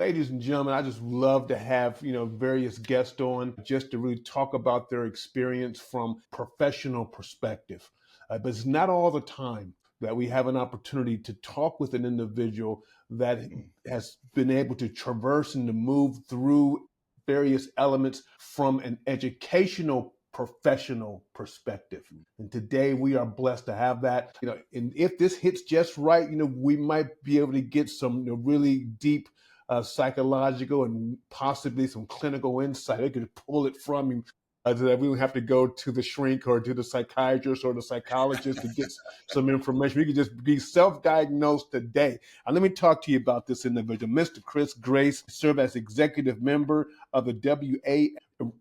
Ladies and gentlemen, I just love to have, various guests on just to really talk about their experience from professional perspective. But it's not all the time that we have an opportunity to talk with an individual that has been able to traverse and to move through various elements from an educational professional perspective. And today we are blessed to have that. And if this hits just right, we might be able to get some really deep psychological and possibly some clinical insight. They could pull it from him so that we don't have to go to the shrink or to the psychiatrist or the psychologist to get some information. We could just be self-diagnosed today. And let me talk to you about this individual. Mr. Chris Grace served as executive member of the WA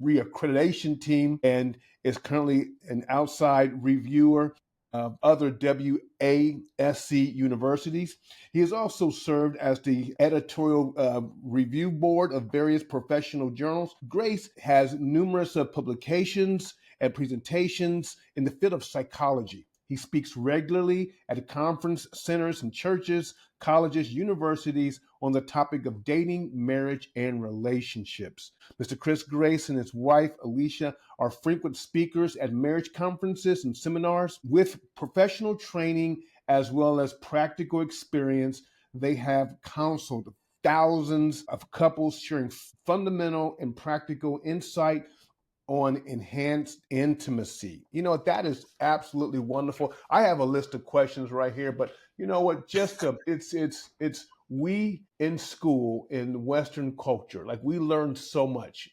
reaccreditation team and is currently an outside reviewer of other WASC universities. He has also served as the editorial review board of various professional journals. Grace has numerous publications and presentations in the field of psychology. He speaks regularly at conference centers and churches, colleges, universities on the topic of dating, marriage, and relationships. Mr. Chris Grace and his wife, Alicia, are frequent speakers at marriage conferences and seminars. With professional training as well as practical experience, they have counseled thousands of couples, sharing fundamental and practical insight on enhanced intimacy. That is absolutely wonderful. I have a list of questions right here, but you know what? It's we in school in Western culture, like we learn so much,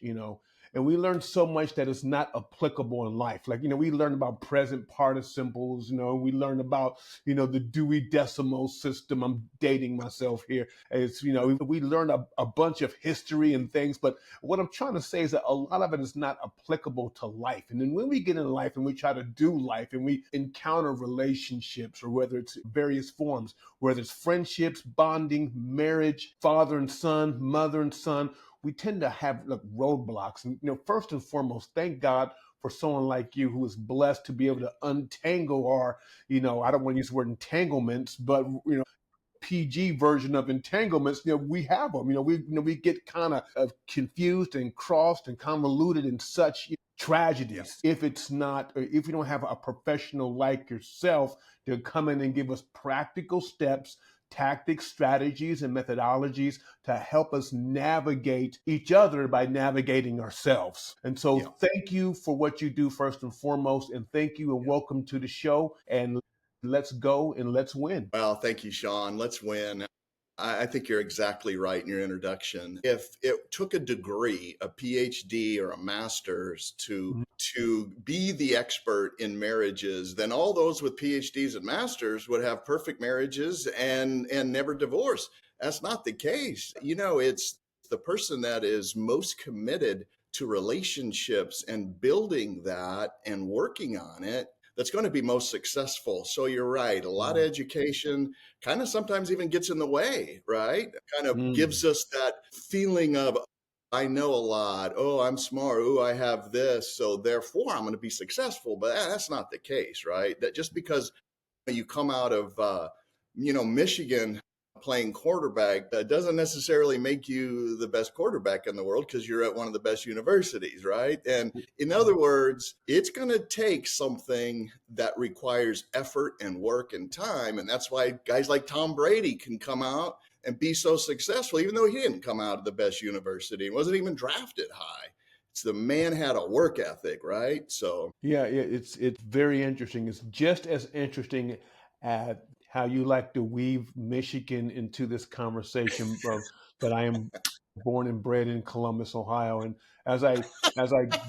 and we learn so much that is not applicable in life. Like, we learn about present participles, we learn about, the Dewey Decimal System. I'm dating myself here. It's, we learn a bunch of history and things, but what I'm trying to say is that a lot of it is not applicable to life. And then when we get in life and we try to do life and we encounter relationships, or whether it's various forms, whether it's friendships, bonding, marriage, father and son, mother and son, we tend to have roadblocks. And, first and foremost, thank God for someone like you who is blessed to be able to untangle our, I don't want to use the word entanglements, but, PG version of entanglements, we have them. We get kind of confused and crossed and convoluted in such tragedies. If it's not, or if you don't have a professional like yourself to come in and give us practical steps, tactics, strategies, and methodologies to help us navigate each other by navigating ourselves. And so thank you for what you do first and foremost, and thank you and welcome to the show. And let's go and let's win. Well, thank you, Shawn. Let's win. I think you're exactly right in your introduction. If it took a degree, a PhD or a master's to be the expert in marriages, then all those with PhDs and masters would have perfect marriages and never divorce. That's not the case. It's the person that is most committed to relationships and building that and working on it that's going to be most successful. So you're right. A lot of education kind of sometimes even gets in the way, right? Kind of gives us that feeling of, I know a lot. Oh, I'm smart. Oh, I have this. So therefore I'm going to be successful. But that's not the case, right? That just because you come out of, Michigan playing quarterback, that doesn't necessarily make you the best quarterback in the world because you're at one of the best universities, right? And in other words, it's going to take something that requires effort and work and time. And that's why guys like Tom Brady can come out and be so successful, even though he didn't come out of the best university and wasn't even drafted high. It's the man had a work ethic, right? So it's very interesting. It's just as interesting at how you like to weave Michigan into this conversation of that I am born and bred in Columbus, Ohio. And as I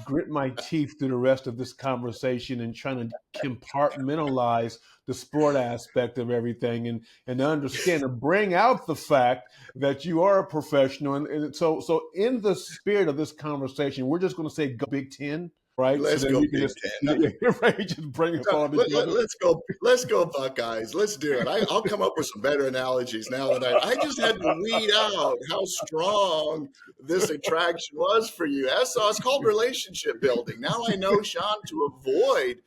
grit my teeth through the rest of this conversation and trying to compartmentalize the sport aspect of everything and understand and bring out the fact that you are a professional. And so in the spirit of this conversation, we're just going to say go Big Ten. Right. Let's go Big Ten. Right, just bring it all together. Let's go Buckeyes. Let's do it. I'll come up with some better analogies now that I just had to weed out how strong this attraction was for you. So it's called relationship building. Now I know, Shawn, to avoid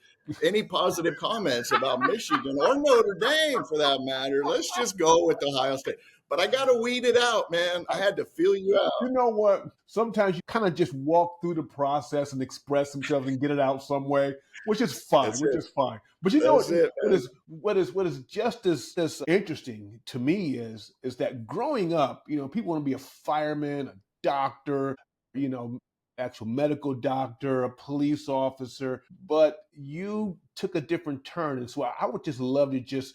any positive comments about Michigan or Notre Dame for that matter. Let's just go with Ohio State. But I got to weed it out, man. I had to feel you You out. know what? Sometimes you kind of just walk through the process and express themselves and get it out some way, which is fine, That's which it. is fine. But you know That's it, man. what is just as interesting to me is that growing up, people want to be a fireman, a doctor, you know, actual medical doctor, a police officer, but you took a different turn. And so I would just love to just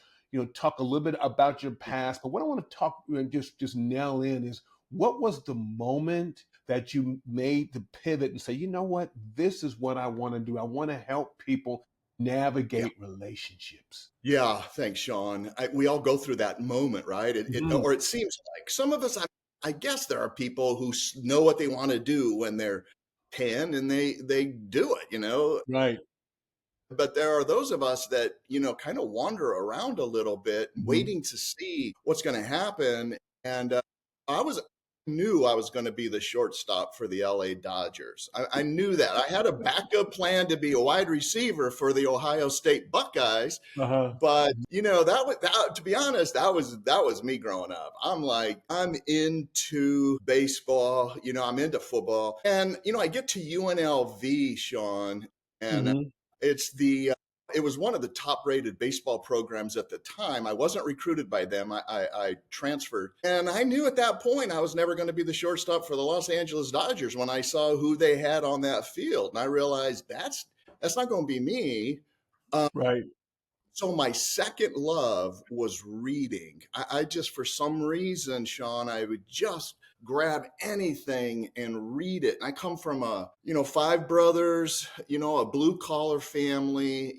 talk a little bit about your past. But what I want to talk and just nail in is what was the moment that you made the pivot and say, you know what, this is what I want to do. I want to help people Yeah. navigate relationships. Yeah. Thanks, Shawn. We all go through that moment, right? Mhm. Or it seems like some of us, I guess there are people who know what they want to do when they're 10 and they do it, Right. but there are those of us that kind of wander around a little bit Mhm. waiting to see what's going to happen. And I was knew I was going to be the shortstop for the LA Dodgers. I knew that. I had a backup plan to be a wide receiver for the Ohio State Buckeyes, Uh-huh. but to be honest, that was me growing up. I'm like, I'm into baseball, I'm into football, and I get to UNLV, Shawn, and Mhm. it's the it was one of the top rated baseball programs at the time. I wasn't recruited by them. I transferred. And I knew at that point I was never going to be the shortstop for the Los Angeles Dodgers when I saw who they had on that field. And I realized that's not going to be me. Right. So my second love was reading. I just, for some reason, Shawn, I would just grab anything and read it. And I come from five brothers, a blue collar family.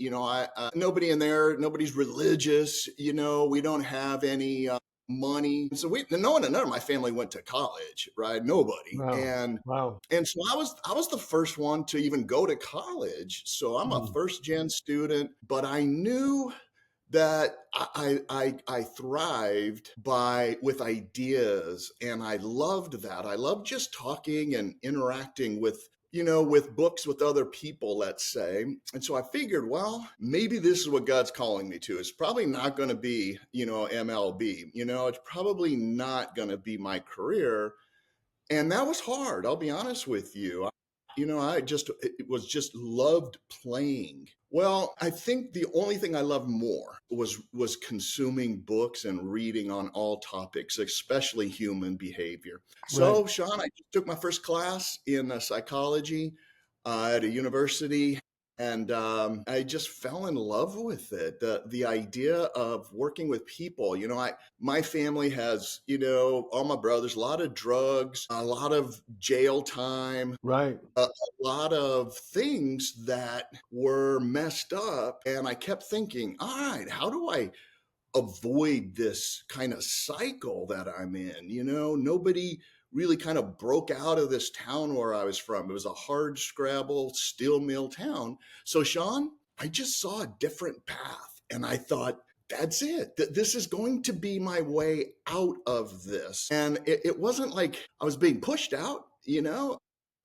Nobody in there, nobody's religious. We don't have any money. So none of my family went to college, right? Nobody. Wow. And Wow. and so I was the first one to even go to college. So I'm a Mhm. first gen student, but I knew that I thrived by with ideas, and I loved that. I loved just talking and interacting with books with other people, let's say. And so I figured, well, maybe this is what God's calling me to. It's probably not going to be, MLB. It's probably not going to be my career, and that was hard. I'll be honest with you. I just it was just loved playing. Well, I think the only thing I loved more was consuming books and reading on all topics, especially human behavior. Right. So, Shawn, I just took my first class in psychology at a university, and I just fell in love with it. The idea of working with people. My family has, all my brothers, a lot of drugs, a lot of jail time, Right. a lot of things that were messed up. And I kept thinking, all right, how do I avoid this kind of cycle that I'm in? Nobody really kind of broke out of this town where I was from. It was a hard scrabble steel mill town. So, Shawn, I just saw a different path, and I thought, that's it. This is going to be my way out of this. And it wasn't like I was being pushed out,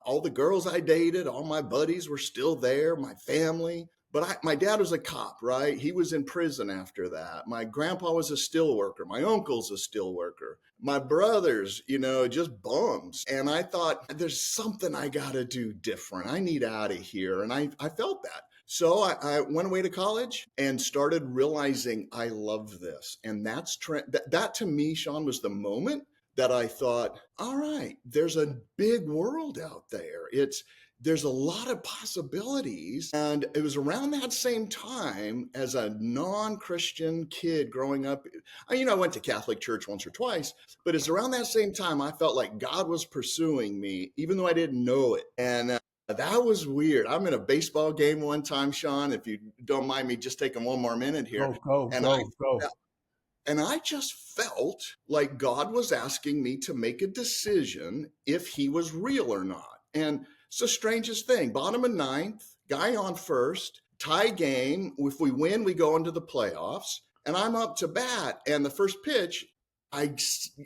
all the girls I dated, all my buddies were still there, my family. But my dad was a cop, right? He was in prison after that. My grandpa was a steel worker. My uncle's a steel worker. My brothers, just bums. And I thought, there's something I got to do different. I need out of here. And I felt that. So I went away to college and started realizing I love this. And that to me, Shawn, was the moment that I thought, all right, there's a big world out there. There's a lot of possibilities. And it was around that same time, as a non-Christian kid growing up. I went to Catholic church once or twice, but it's around that same time I felt like God was pursuing me, even though I didn't know it. And that was weird. I'm in a baseball game one time, Shawn, if you don't mind me just taking one more minute here. Go, go, And I go, go. and I just felt like God was asking me to make a decision if he was real or not. And it's the strangest thing. Bottom of ninth, guy on first, tie game. If we win, we go into the playoffs. And I'm up to bat. And the first pitch, I,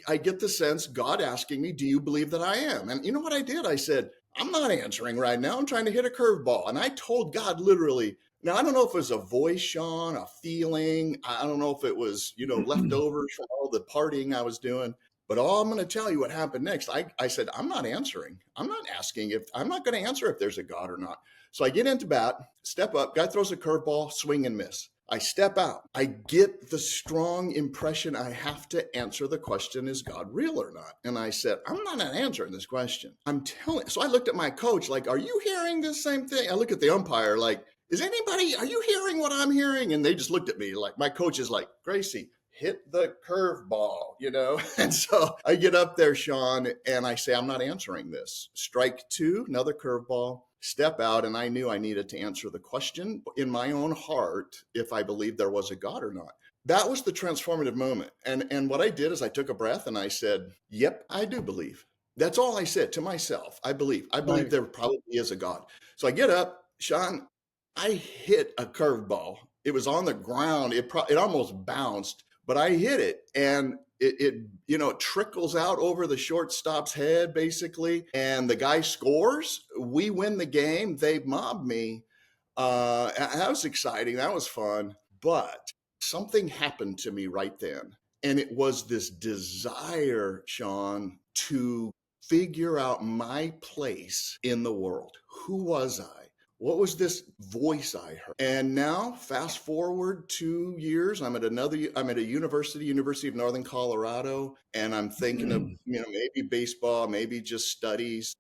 I get the sense God asking me, do you believe that I am? And you know what I did? I said, I'm not answering right now. I'm trying to hit a curveball. And I told God literally, Now, I don't know if it was a voice, Shawn, a feeling. I don't know if it was, leftovers from all the partying I was doing. But all I'm going to tell you what happened next. I said, I'm not answering. I'm not going to answer if there's a God or not. So I get into bat, step up, guy throws a curveball, swing and miss. I step out. I get the strong impression I have to answer the question, is God real or not? And I said, I'm not answering this question. I'm telling. So I looked at my coach like, are you hearing the same thing? I look at the umpire like, are you hearing what I'm hearing? And they just looked at me like, my coach is like, Gracie, hit the curveball. And so I get up there, Shawn, and I say, I'm not answering this. Strike two, another curveball, step out. And I knew I needed to answer the question in my own heart if I believed there was a God or not. That was the transformative moment. And what I did is I took a breath and I said, yep, I do believe. That's all I said to myself. I believe. I believe Right. there probably is a God. So I get up, Shawn, I hit a curveball. It was on the ground. It almost bounced, but I hit it, and it trickles out over the shortstop's head basically, and the guy scores. We win the game. They mob me. That was exciting. That was fun. But something happened to me right then, and it was this desire, Shawn, to figure out my place in the world. Who was I? What was this voice I heard? And now, fast forward 2 years, I'm at a University of Northern Colorado, and I'm thinking of, maybe baseball, maybe just studies.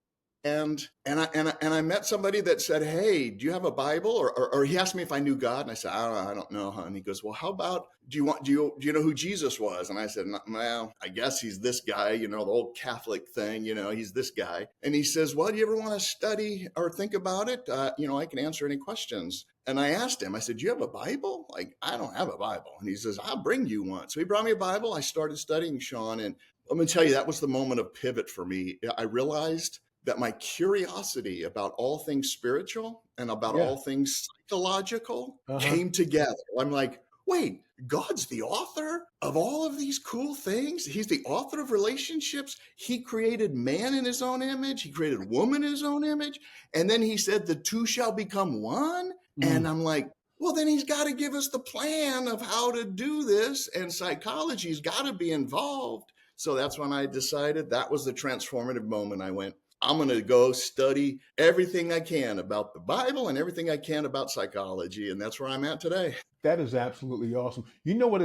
And I met somebody that said, "Hey, do you have a Bible?" Or he asked me if I knew God, and I said, I don't know, huh?" And he goes, "Well, how about do you know who Jesus was?" And I said, "Well, I guess he's this guy, the old Catholic thing, he's this guy." And he says, "Well, do you ever want to study or think about it? I can answer any questions." And I asked him, I said, "Do you have a Bible?" Like, "I don't have a Bible." And he says, "I'll bring you one." So he brought me a Bible. I started studying, Shawn, and let me tell you, that was the moment of pivot for me. I realized that my curiosity about all things spiritual and about Yeah. all things psychological Uh-huh. came together. I'm like, wait, God's the author of all of these cool things. He's the author of relationships. He created man in his own image. He created woman in his own image. And then he said the two shall become one. Mm. And I'm like, well, then he's got to give us the plan of how to do this. And psychology's got to be involved. So that's when I decided, that was the transformative moment. I went, I'm going to go study everything I can about the Bible and everything I can about psychology. And that's where I'm at today. That is absolutely awesome. You know what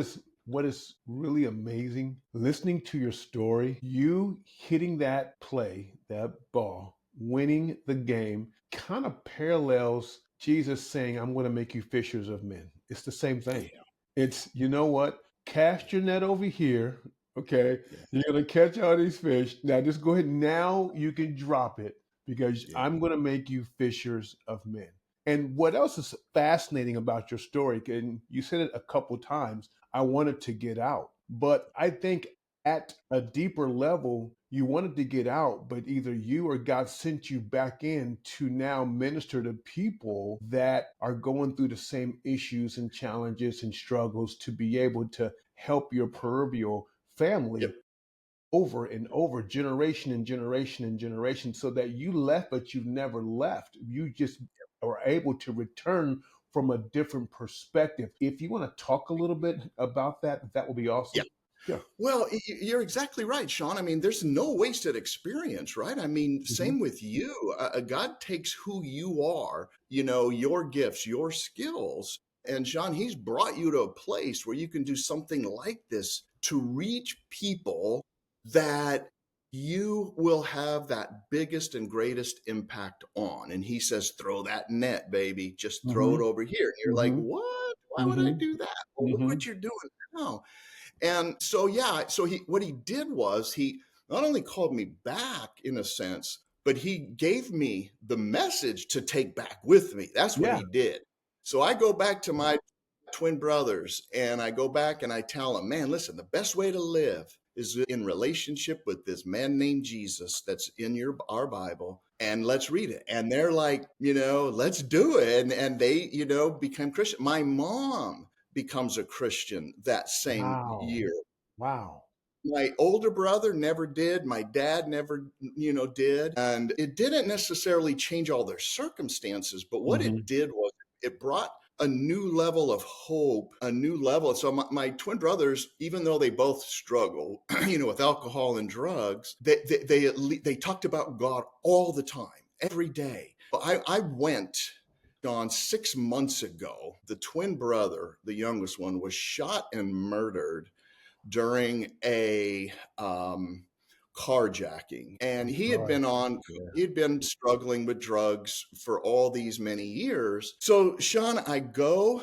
is really amazing? Listening to your story, you hitting that play, that ball, winning the game, kind of parallels Jesus saying, "I'm going to make you fishers of men." It's the same thing. Yeah, It's, you know what? Cast your net over here. Okay. yeah, You're going to catch all these fish. Now just go ahead. Now you can drop it because yeah, I'm going to make you fishers of men. And what else is fascinating about your story, and you said it a couple times, I wanted to get out. But I think at a deeper level, you wanted to get out, but either you or God sent you back in to now minister to people that are going through the same issues and challenges and struggles to be able to help your proverbial yep, family over and over, generation and generation and generation, so that you left, but you never left. You just are able to return from a different perspective. If you want to talk a little bit about that, that would be yeah. awesome. Yeah. Well, you're exactly right, Shawn. I mean, there's no wasted experience, right? I mean, Hmm. same with you. God takes who you are, your gifts, your skills. And Shawn, he's brought you to a place where you can do something like this to reach people that you will have that biggest and greatest impact on. And he says, throw that net, baby. Just throw Hmm. it over here. And you're like, Hmm. what? Why would I Hmm. do that? Well, look Hmm. what you're doing now. And so, yeah, so what he did was he not only called me back in a sense, but he gave me the message to take back with me. That's what Yeah. he did. So I go back to my twin brothers and I go back and I tell them, man, listen, the best way to live is in relationship with this man named Jesus that's in our Bible, and let's read it. And they're like, let's do it. And they, become Christian. My mom becomes a Christian that same Wow. year. Wow. My older brother never did. My dad never, did. And it didn't necessarily change all their circumstances, but what Hmm. it did was it brought a new level of hope, a new level. So my twin brothers, even though they both struggle, with alcohol and drugs, they talked about God all the time, every day. I went on 6 months ago. The twin brother, the youngest one, was shot and murdered during a carjacking, and I'm sorry. Yeah. he had been struggling with drugs for all these many years. So Shawn, I go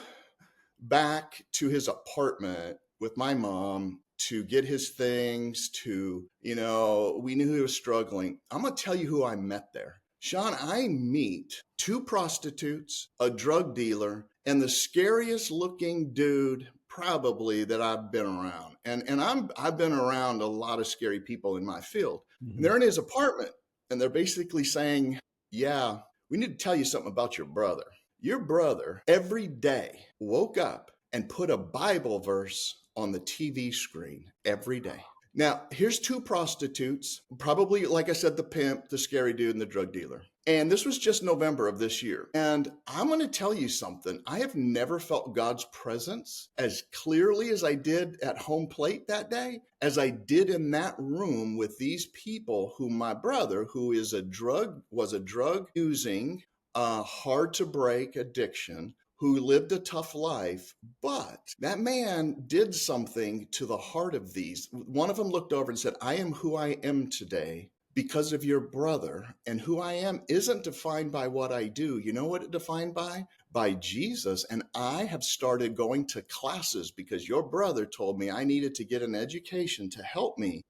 back to his apartment with my mom to get his things, to, we knew he was struggling. I'm going to tell you who I met there. Shawn, I meet two prostitutes, a drug dealer, and the scariest looking dude probably that I've been around. I've been around a lot of scary people in my field. And Mhm. they're in his apartment and they're basically saying, "Yeah, we need to tell you something about your brother. Your brother every day woke up and put a Bible verse on the TV screen every day." Now, here's two prostitutes, probably, like I said, the pimp, the scary dude, and the drug dealer. And this was just November of this year. And I'm going to tell you something. I have never felt God's presence as clearly as I did at home plate that day, as I did in that room with these people who my brother, who was a drug using, hard to break addiction, who lived a tough life, but that man did something to the heart of these. One of them looked over and said, "I am who I am today because of your brother, and who I am isn't defined by what I do. You know what it's defined by? By Jesus. And I have started going to classes because your brother told me I needed to get an education to help me.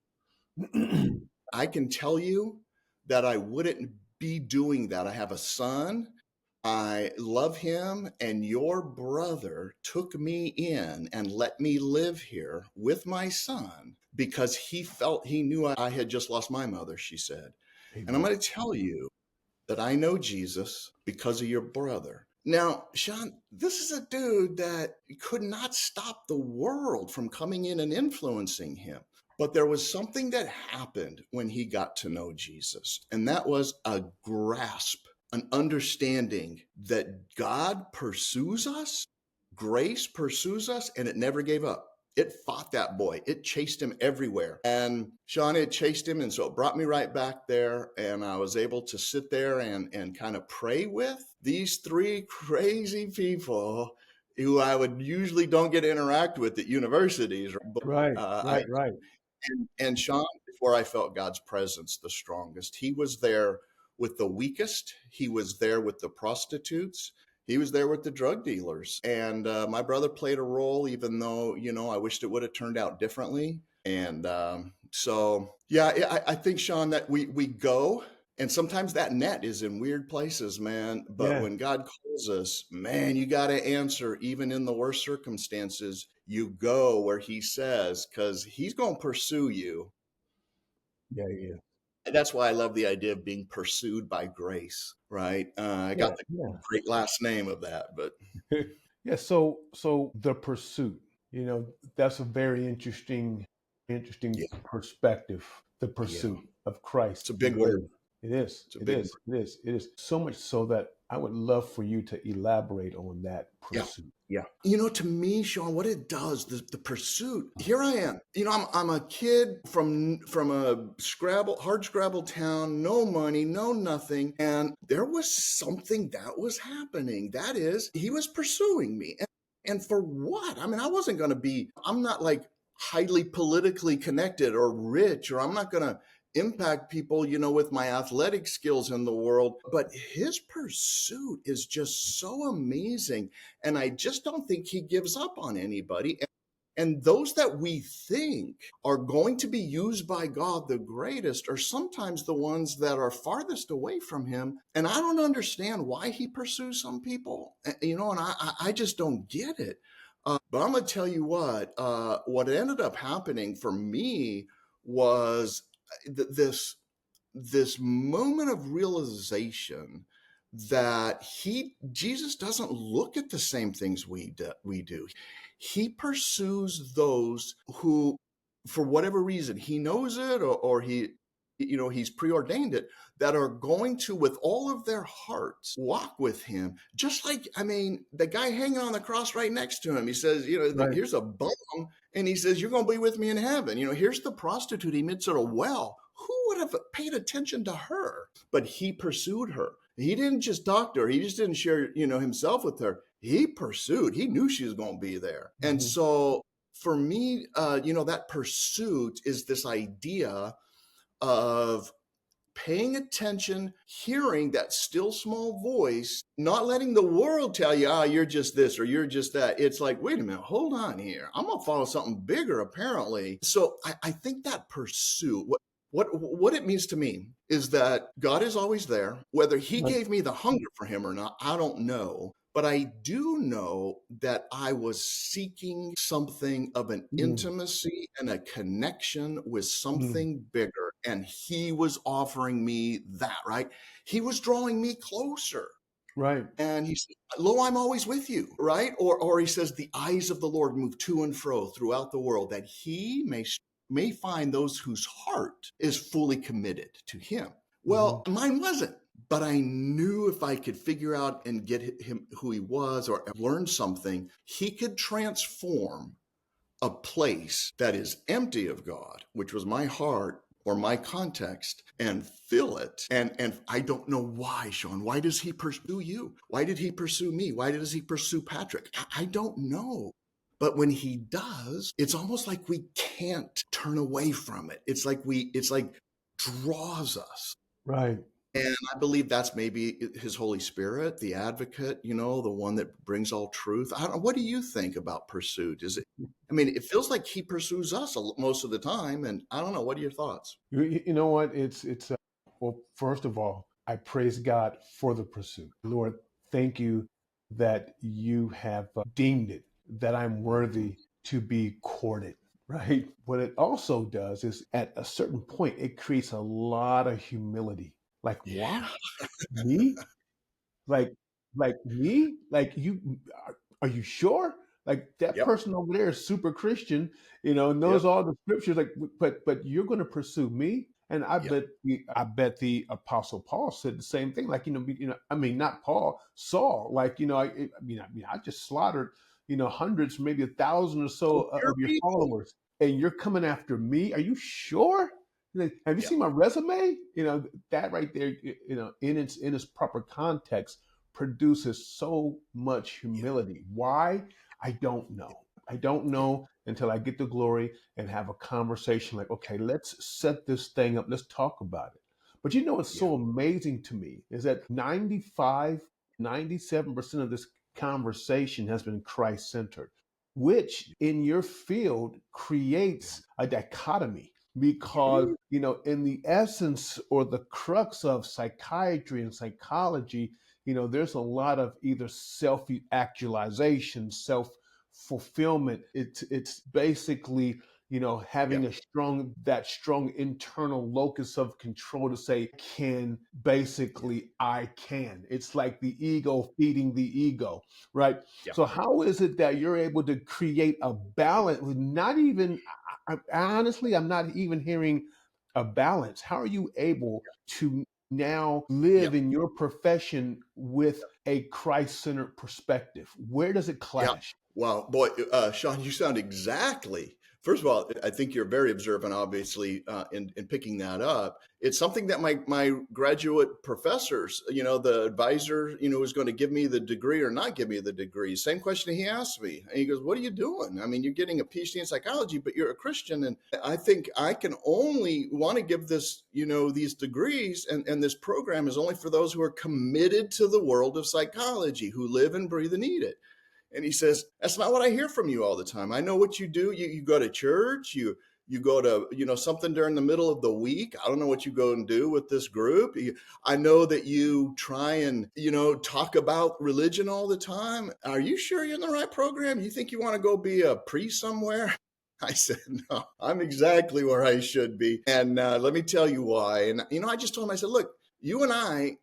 I can tell you that I wouldn't be doing that. I have a son. I love him, and your brother took me in and let me live here with my son because he knew I had just lost my mother," she said. "And I'm Amen. going to tell you that I know Jesus because of your brother." Now, Shawn, this is a dude that could not stop the world from coming in and influencing him. But there was something that happened when he got to know Jesus, and that was a grasp, an understanding that God pursues us, grace pursues us, and it never gave up. It fought that boy. It chased him everywhere. And Shawn, it chased him. And so it brought me right back there. And I was able to sit there and kind of pray with these three crazy people who I would usually don't get to interact with at universities. But Right, I right, right. and Shawn, before I felt God's presence the strongest, he was there with the weakest. He was there with the prostitutes. He was there with the drug dealers. And my brother played a role, even though, I wished it would have turned out differently. And so, yeah, I think, Shawn, that we go, and sometimes that net is in weird places, man. But Yeah, when God calls us, man, you got to answer even in the worst circumstances. You go where he says, because he's going to pursue you. yeah, yeah, And that's why I love the idea of being pursued by grace, right? I yeah, got the yeah. great last name of that, but Yeah, so the pursuit, that's a very interesting yeah, perspective. The yeah, pursuit of Christ, it's a the big word. grace. It is, It's a it big is, word. it is, it is. So much so that I would love for you to elaborate on that Yeah. pursuit. Yeah. To me, Shawn, what it does, the pursuit. Here I am. I'm a kid from a hard scrabble town, no money, no nothing, and there was something that was happening. That is, he was pursuing me, and for what? I mean, I wasn't going to be. I'm not like highly politically connected or rich, or I'm not going to impact people, with my athletic skills in the world. But his pursuit is just so amazing. And I just don't think he gives up on anybody. And those that we think are going to be used by God the greatest are sometimes the ones that are farthest away from him. And I don't understand why he pursues some people, and I just don't get it. But I'm going to tell you what ended up happening for me was this moment of realization that Jesus doesn't look at the same things we do. He pursues those who, for whatever reason, he knows it, or he he's preordained it, that are going to, with all of their hearts, walk with him. Just like, I mean, the guy hanging on the cross right next to him, he says, Right. here's a bum, and he says, you're going to be with me in heaven. Here's the prostitute he meets at a well. Who would have paid attention to her? But he pursued her. He didn't just talk to her. He just didn't share, himself with her. He pursued. He knew she was going to be there. And Mhm. so for me, that pursuit is this idea of paying attention, hearing that still small voice, not letting the world tell you, you're just this or you're just that. It's like, wait a minute, hold on here. I'm gonna follow something bigger, apparently. So I think that pursuit, what it means to me is that God is always there. Whether He Right. gave me the hunger for Him or not, I don't know. But I do know that I was seeking something of an Mm, intimacy and a connection with mm, something bigger. And he was offering me that, right? He was drawing me closer. right. And he said, lo, I'm always with you, right? Or he says, the eyes of the Lord move to and fro throughout the world, that he may find those whose heart is fully committed to him. Mhm. Well, mine wasn't. But I knew if I could figure out and get him who he was or learn something, he could transform a place that is empty of God, which was my heart or my context, and fill it. And I don't know why, Shawn. Why does he pursue you? Why did he pursue me? Why does he pursue Patrick? I don't know. But when he does, it's almost like we can't turn away from it. It's like draws us. Right. And I believe that's maybe his Holy Spirit, the advocate, the one that brings all truth. I don't, what do you think about pursuit? I mean, it feels like he pursues us most of the time. And I don't know. What are your thoughts? You know what? It's well, first of all, I praise God for the pursuit. Lord, thank you that you have deemed it that I'm Mhm. worthy to be courted, right? What it also does is at a certain point, it creates a lot of humility. Like, Yeah. what? Me? Like, like me? Like are you sure? Like that Yep. person over there is super Christian, knows Yep. all the scriptures. Like, but you're going to pursue me, and Yep. I bet the Apostle Paul said the same thing. Like, I mean, not Paul, Saul. Like, I just slaughtered, hundreds, maybe 1,000 or so Oh, pure of your people. followers, and you're coming after me. Are you sure? Like, have you Yeah. seen my resume? That right there, in its proper context, produces so much Yeah. humility. Why? I don't know. I don't Yeah. know until I get the glory and have a conversation like, okay, let's set this thing up. Let's talk about it. But what's Yeah. so amazing to me is that 95, 97% of this conversation has been Christ centered, which in your field Yeah. creates a dichotomy because Yeah. in the essence or the crux of psychiatry and psychology, there's a lot of either self actualization, self fulfillment. It's basically Yeah. having that strong internal locus of control to say can Yeah. basically I can. It's like the ego feeding the ego, right? Yeah. So how is it that you're able to create a balance with not even honestly, I'm not even hearing a balance. How are you able to now Yeah. live in your profession with a Christ-centered perspective? Where does it Yeah. clash? Wow, boy, Shawn, you sound exactly. First of all, I think you're very observant, obviously, in picking that up. It's something that my graduate professors, the advisor, who's going to give me the degree or not give me the degree. Same question he asked me, and he goes, "What are you doing? I mean, you're getting a PhD in psychology, but you're a Christian, and I think I can only want to give this, these degrees, and this program is only for those who are committed to the world of psychology, who live and breathe and eat it." And he says, "That's not what I hear from you all the time. I know what you do. You go to church, you go to, something during the middle of the week. I don't know what you go and do with this group. I know that you try and, talk about religion all the time. Are you sure you're in the right program? You think you want to go be a priest somewhere?" I said, "No, I'm exactly where I should be. And let me tell you why." And, I just told him, I said, "Look, you and I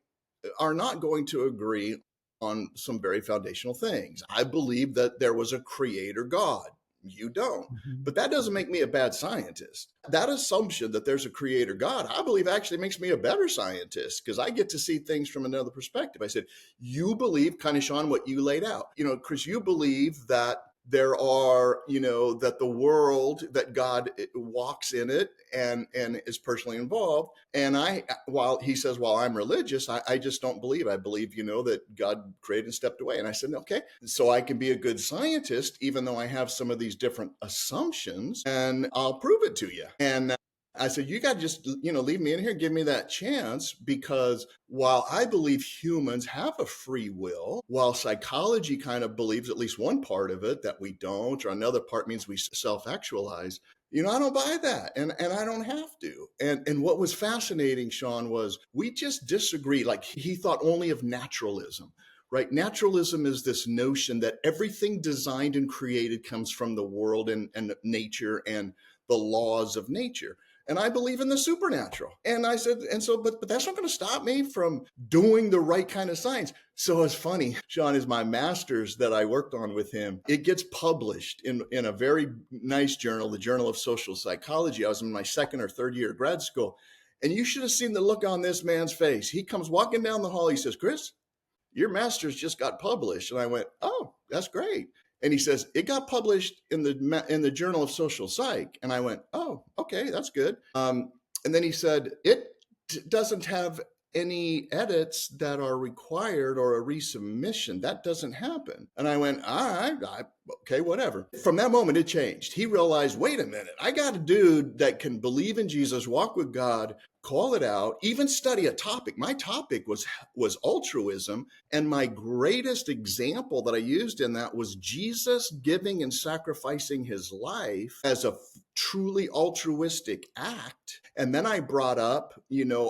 are not going to agree on some very foundational things. I believe that there was a creator God, You don't. Mhm. But that doesn't make me a bad scientist. That assumption that there's a creator God, I believe actually makes me a better scientist because I get to see things from another perspective. I said, you believe, kind of, Shawn, what you laid out. Chris, you believe that there are, that the world, that God walks in it and is personally involved. And while he says, while I'm religious, I just don't believe. I believe, that God created and stepped away. And I said, okay, so I can be a good scientist, even though I have some of these different assumptions, and I'll prove it to you. And I said, you got to just, leave me in here, give me that chance, because while I believe humans have a free will, while psychology kind of believes at least one part of it that we don't, or another part means we self-actualize, I don't buy that, and I don't have to. And what was fascinating, Shawn, was we just disagree. Like, he thought only of naturalism. Right. Naturalism is this notion that everything designed and created comes from the world and nature and the laws of nature. And I believe in the supernatural. And I said, and so, but that's not going to stop me from doing the right kind of science. So it's funny, Shawn, is my master's that I worked on with him. It gets published in a very nice journal, the Journal of Social Psychology. I was in my second or third year of grad school. And you should have seen the look on this man's face. He comes walking down the hall. He says, Chris, your master's just got published. And I went, oh, that's great. And he says, it got published in the Journal of Social Psych. And I went, oh, okay, that's good. And then he said, it doesn't have any edits that are required or a resubmission. That doesn't happen. And I went, all right, okay, whatever. From that moment, it changed. He realized, wait a minute, I got a dude that can believe in Jesus, walk with God, call it out, even study a topic. My topic was altruism. And my greatest example that I used in that was Jesus giving and sacrificing his life as a truly altruistic act. And then I brought up,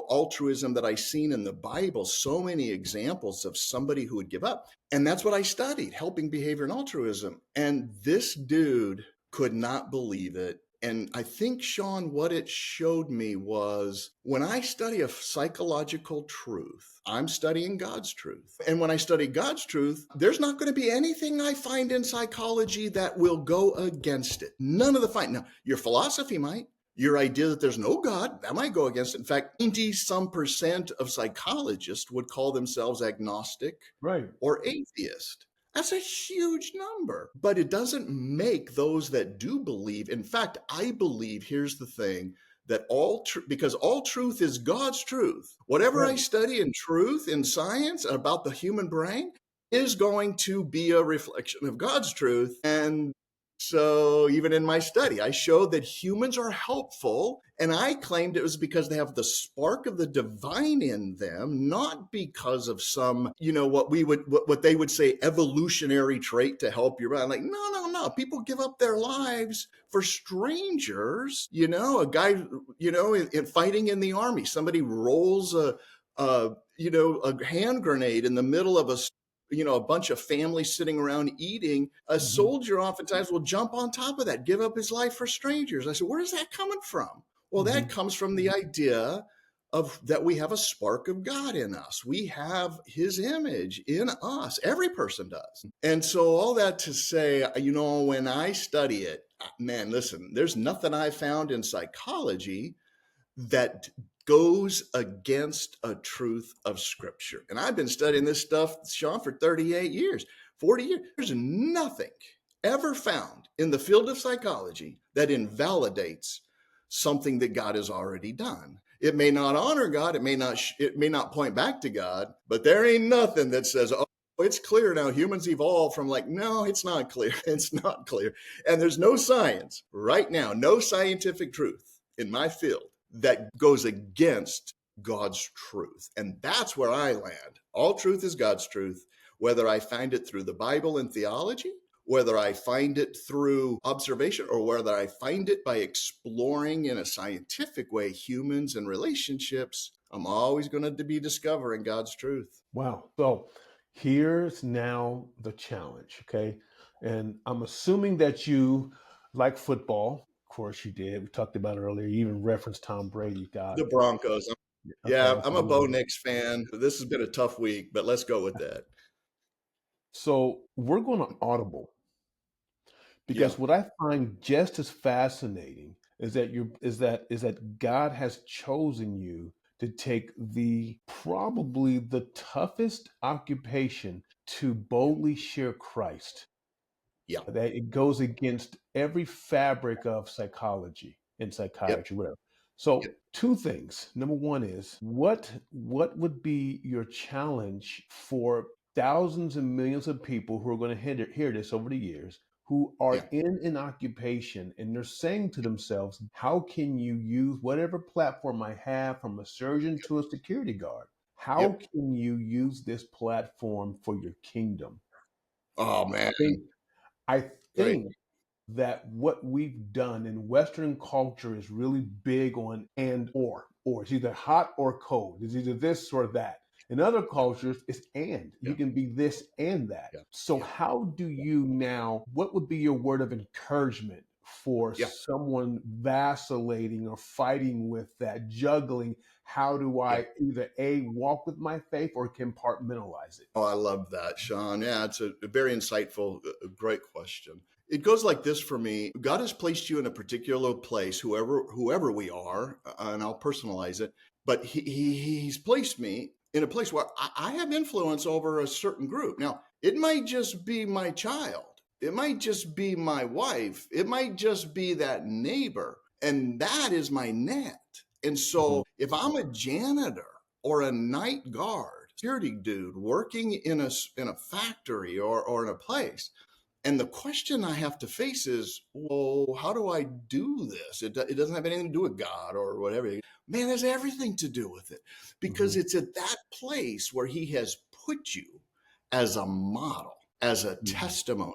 altruism that I seen in the Bible, so many examples of somebody who would give up. And that's what I studied, helping behavior and altruism. And this dude could not believe it. And I think, Shawn, what it showed me was when I study a psychological truth, I'm studying God's truth. And when I study God's truth, there's not going to be anything I find in psychology that will go against it. None of the find. Now, your philosophy might. Your idea that there's no God, that might go against it. In fact, 90% of psychologists would call themselves agnostic Right. or atheist. That's a huge number, but it doesn't make those that do believe. In fact, I believe, here's the thing, that because all truth is God's truth. Whatever I Right. study in truth, in science, about the human brain is going to be a reflection of God's truth. And so even in my study, I showed that humans are helpful. And I claimed it was because they have the spark of the divine in them, not because of some, what they would say evolutionary trait to help you. I'm like, no, no, no. People give up their lives for strangers. A guy, in fighting in the army, somebody rolls a hand grenade in the middle of a bunch of families sitting around eating. A Mhm. soldier oftentimes will jump on top of that, give up his life for strangers. I said, where's that coming from? Well, that Mhm. comes from the idea of that we have a spark of God in us. We have his image in us. Every person does. And so all that to say, when I study it, man, listen, there's nothing I found in psychology that goes against a truth of scripture. And I've been studying this stuff, Shawn, for 38 years, 40 years. There's nothing ever found in the field of psychology that invalidates something that God has already done. It may not honor God, it may not point back to God, but there ain't nothing that says, oh, it's clear now humans evolved from, like, no, it's not clear. It's not clear. And there's no science right now, no scientific truth in my field that goes against God's truth. And that's where I land. All truth is God's truth, whether I find it through the Bible and theology, whether I find it through observation, or whether I find it by exploring in a scientific way humans and relationships. I'm always going to be discovering God's truth. Wow. So here's now the challenge. Okay. And I'm assuming that you like football. Of course you did. We talked about it earlier. You even referenced Tom Brady. God. The Broncos. Okay. Yeah, Okay. I'm a Bo Love it. Nix fan. This has been a tough week, but let's go with that. So we're going to audible Yeah. Because what I find just as fascinating is that God has chosen you to take the probably the toughest occupation to Yeah. boldly share Christ, Yeah. that it goes against every fabric of psychology and Yep. psychiatry, whatever. Yep. So, two things. Number one is what would be your challenge for thousands and millions of people who are going to hear this over the years, who are Yeah. in an occupation and they're saying to themselves, how can you use whatever platform I have, from a surgeon to a security guard? How Yep. can you use this platform for your kingdom? Oh man. Think I Great. think that what we've done in Western culture is really big on and or. It's either hot or cold. It's either this or that. In other Yeah. cultures, it's and. Yeah. You can be this and that. Yeah. So, Yeah. how do you now, what would be your word of encouragement for Yeah. someone vacillating or fighting with that, juggling? How do Yeah. I either A, walk with my faith or compartmentalize it? Oh, I love that, Sean. Yeah, it's a very insightful, a great question. It goes like this for me. God has placed you in a particular place, whoever we are, and I'll personalize it. But He's placed me in a place where I have influence over a certain group. Now, it might just be my child. It might just be my wife. It might just be that neighbor, and that is my net. And Mhm. so, if I'm a janitor or a night guard, security dude working in a factory or in a place, and the question I have to face is, well, how do I do this? It doesn't have anything to do with God or whatever. Man, it has everything to do with it, because Mhm. it's at that place where He has put you as a model, as a Mhm. testimony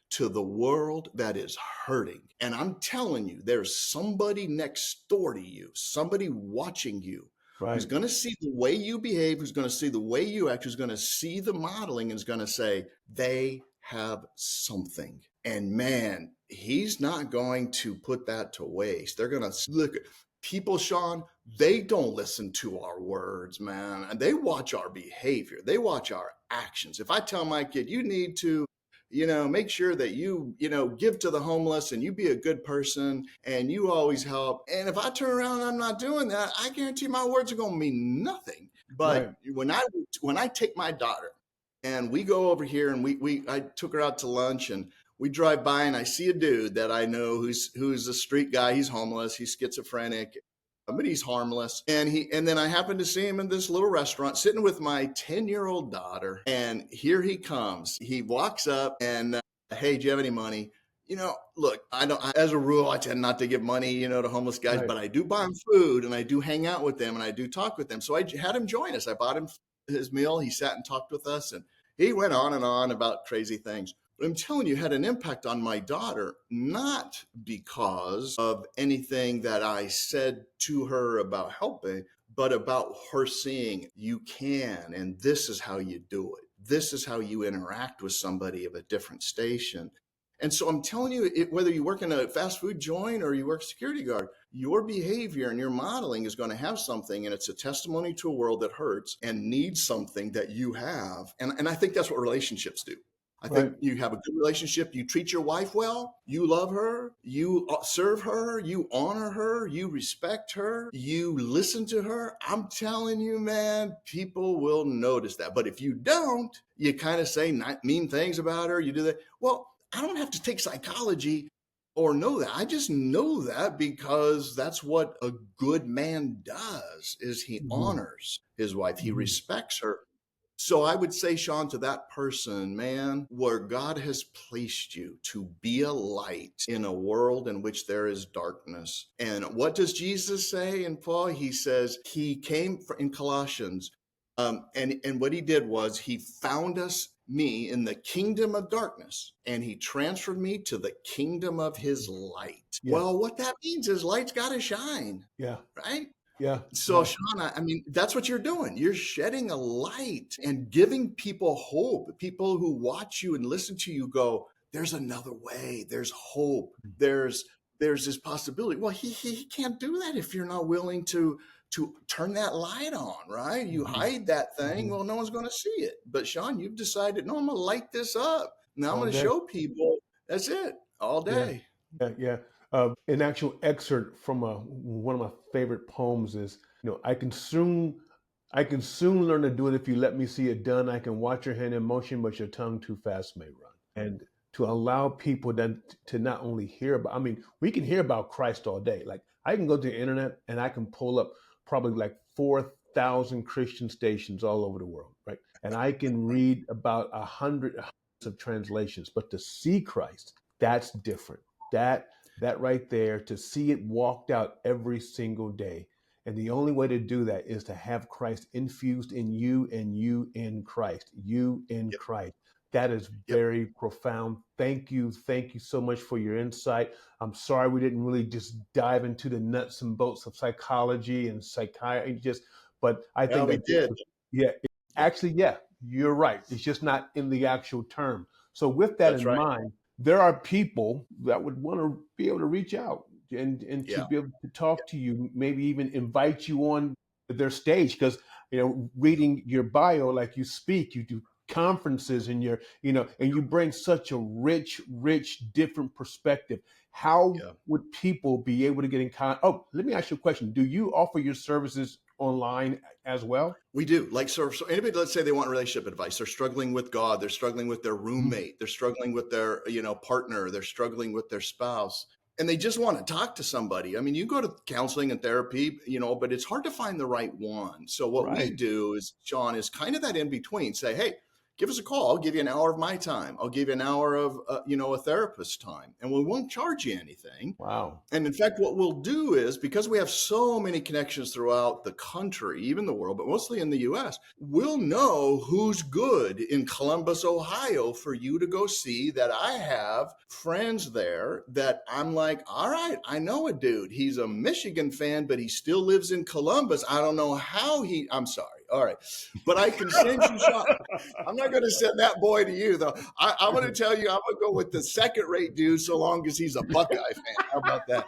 to the world that is hurting. And I'm telling you, there's somebody next door to you, somebody watching you, who's Right. going to see the way you behave, who's going to see the way you act, who's going to see the modeling, and is going to say, they have something. And man, He's not going to put that to waste. They're going to look at people, Shawn, they don't listen to our words, man. And they watch our behavior, they watch our actions. If I tell my kid, you need to make sure that you give to the homeless and you be a good person and you always help, and if I turn around and I'm not doing that, I guarantee my words are going to mean nothing. But Right. when I take my daughter and we go over here, and we I took her out to lunch, and we drive by and I see a dude that I know who's a street guy. He's homeless, he's schizophrenic, but he's harmless. And then I happened to see him in this little restaurant sitting with my 10-year-old daughter. And here he comes. He walks up and, hey, do you have any money? Look, as a rule, I tend not to give money, to homeless guys, Right. but I do buy them food and I do hang out with them and I do talk with them. So I had him join us. I bought him his meal. He sat and talked with us, and he went on and on about crazy things. But I'm telling you, had an impact on my daughter, not because of anything that I said to her about helping, but about her seeing, you can, and this is how you do it. This is how you interact with somebody of a different station. And so I'm telling you, whether you work in a fast food joint or you work security guard, your behavior and your modeling is going to have something, and it's a testimony to a world that hurts and needs something that you have. And I think that's what relationships do. I think Right. you have a good relationship. You treat your wife well. You love her. You serve her. You honor her. You respect her. You listen to her. I'm telling you, man, people will notice that. But if you don't, you kind of say mean things about her. You do that. Well, I don't have to take psychology or know that. I just know that because that's what a good man does, is he Mhm. honors his wife. He Mhm. respects her. So I would say, Shawn, to that person, man, where God has placed you to be a light in a world in which there is darkness. And what does Jesus say in Paul? He says he came in Colossians, and what he did was he found me in the kingdom of darkness, and he transferred me to the kingdom of his light. Yeah. Well, what that means is light's got to shine, Yeah. right? Yeah. So, Yeah. Shawn, I mean, that's what you're doing. You're shedding a light and giving people hope. People who watch you and listen to you go, there's another way. There's hope. There's this possibility. Well, he can't do that if you're not willing to turn that light on, right? You Mhm. hide that thing, Mhm. well, no one's going to see it. But Shawn, you've decided, no, I'm going to light this up. Now I'm All going to day. show people. That's it. all Yeah, day. yeah, yeah. An actual excerpt from one of my favorite poems is, I can soon learn to do it if you let me see it done. I can watch your hand in motion, but your tongue too fast may run. And to allow people then to not only hear about, I mean, we can hear about Christ all day. Like I can go to the internet and I can pull up probably like 4,000 Christian stations all over the world, right? And I can read about a hundred of translations, but to see Christ, that's different. That right there, to see it walked out every single day. And the only way to do that is to have Christ infused in you and you in Christ. You in Yep. Christ. That is Yep. very profound. Thank you. Thank you so much for your insight. I'm sorry we didn't really just dive into the nuts and bolts of psychology and psychiatry, just, but I Well, think we that this did. was, yeah, Yeah, actually, yeah, you're right. It's just not in the actual term. So with that that's in right. mind, there are people that would want to be able to reach out and to Yeah. be able to talk to you, maybe even invite you on their stage. Because reading your bio, like you speak, you do conferences, and and you bring such a rich different perspective. How Yeah. would people be able to get in contact? Oh, let me ask you a question. Do you offer your services online as well? We do. Like, so anybody, let's say they want relationship advice. They're struggling with God. They're struggling with their Mhm. roommate. They're struggling with their, partner. They're struggling with their spouse. And they just want to talk to somebody. I mean, you go to counseling and therapy, but it's hard to find the right one. So what we Right. do is, Sean, is kind of that in between. Say, hey, give us a call. I'll give you an hour of my time. I'll give you an hour of, a therapist's time, and we won't charge you anything. Wow. And in fact, what we'll do is, because we have so many connections throughout the country, even the world, but mostly in the US, we'll know who's good in Columbus, Ohio for you to go see. That I have friends there that I'm like, all right, I know a dude. He's a Michigan fan, but he still lives in Columbus. I don't know how I'm sorry. All right. But I can send you Sean. I'm not going to send that boy to you, though. I'm going to tell you, I'm going to go with the second rate dude so long as he's a Buckeye fan. How about that?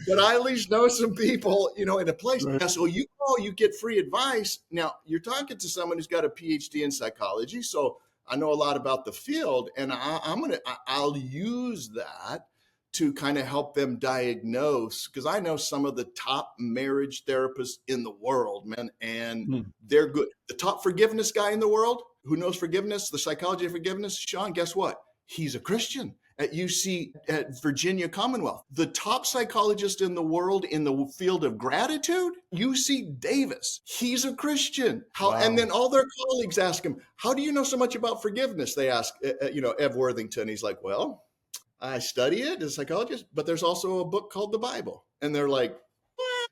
But I at least know some people, in a place. Right. Yeah, so you call, you get free advice. Now, you're talking to someone who's got a PhD in psychology. So I know a lot about the field, and I'll use that to kind of help them diagnose, because I know some of the top marriage therapists in the world, man, and Mm. they're good. The top forgiveness guy in the world who knows forgiveness, the psychology of forgiveness, Shawn, guess what? He's a Christian at UC, at Virginia Commonwealth. The top psychologist in the world in the field of gratitude, UC Davis. He's a Christian. How? And Wow. then all their colleagues ask him, "How do you know so much about forgiveness?" They ask, Ev Worthington. He's like, "Well, I study it as a psychologist, but there's also a book called the Bible." And they're like,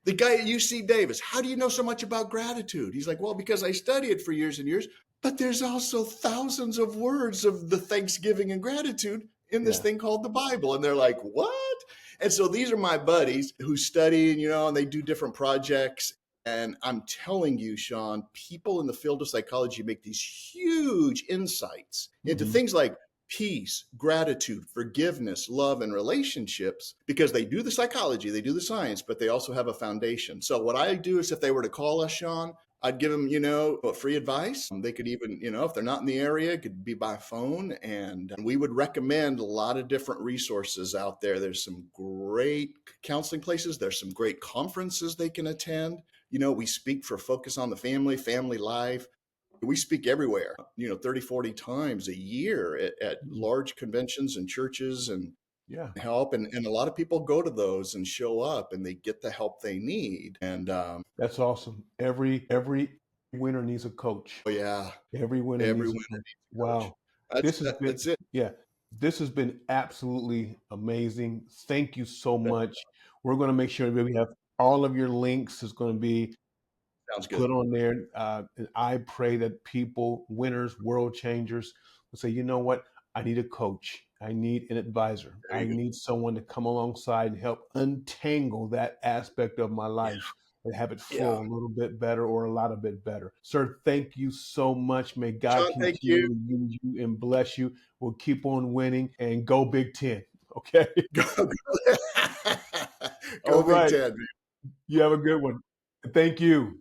the guy at UC Davis, "How do you know so much about gratitude?" He's like, "Well, because I study it for years and years, but there's also thousands of words of the thanksgiving and gratitude in this Yeah. thing called the Bible." And they're like, "What?" And so these are my buddies who study, and they do different projects. And I'm telling you, Shawn, people in the field of psychology make these huge insights into Mhm. things like peace, gratitude, forgiveness, love, and relationships, because they do the psychology, they do the science, but they also have a foundation. So what I do is, if they were to call us, Shawn, I'd give them, free advice. They could even, if they're not in the area, it could be by phone. And we would recommend a lot of different resources out there. There's some great counseling places. There's some great conferences they can attend. We speak for Focus on the Family, Family Life. We speak everywhere, 30, 40 times a year at Mhm. large conventions and churches, and Yeah. help. And a lot of people go to those and show up and they get the help they need. And That's awesome. Every winner needs a coach. oh, yeah, Every winner needs everyone a coach. needs a coach. Wow. This has been, That's it. yeah, this has been absolutely amazing. Thank you so much. We're going to make sure that we have all of your links is going to be Sounds good. put on there. And I pray that people, winners, world changers, will say, you know what? I need a coach. I need an advisor. There I you go. need someone to come alongside and help untangle that aspect of my Yeah. life and have it Yeah. flow a little bit better or a lot of bit better. Sir, thank you so much. May God Shawn, thank you. continually use you and bless you. We'll keep on winning and go Big Ten. Okay. Go, All go Big right. Ten. You have a good one. Thank you.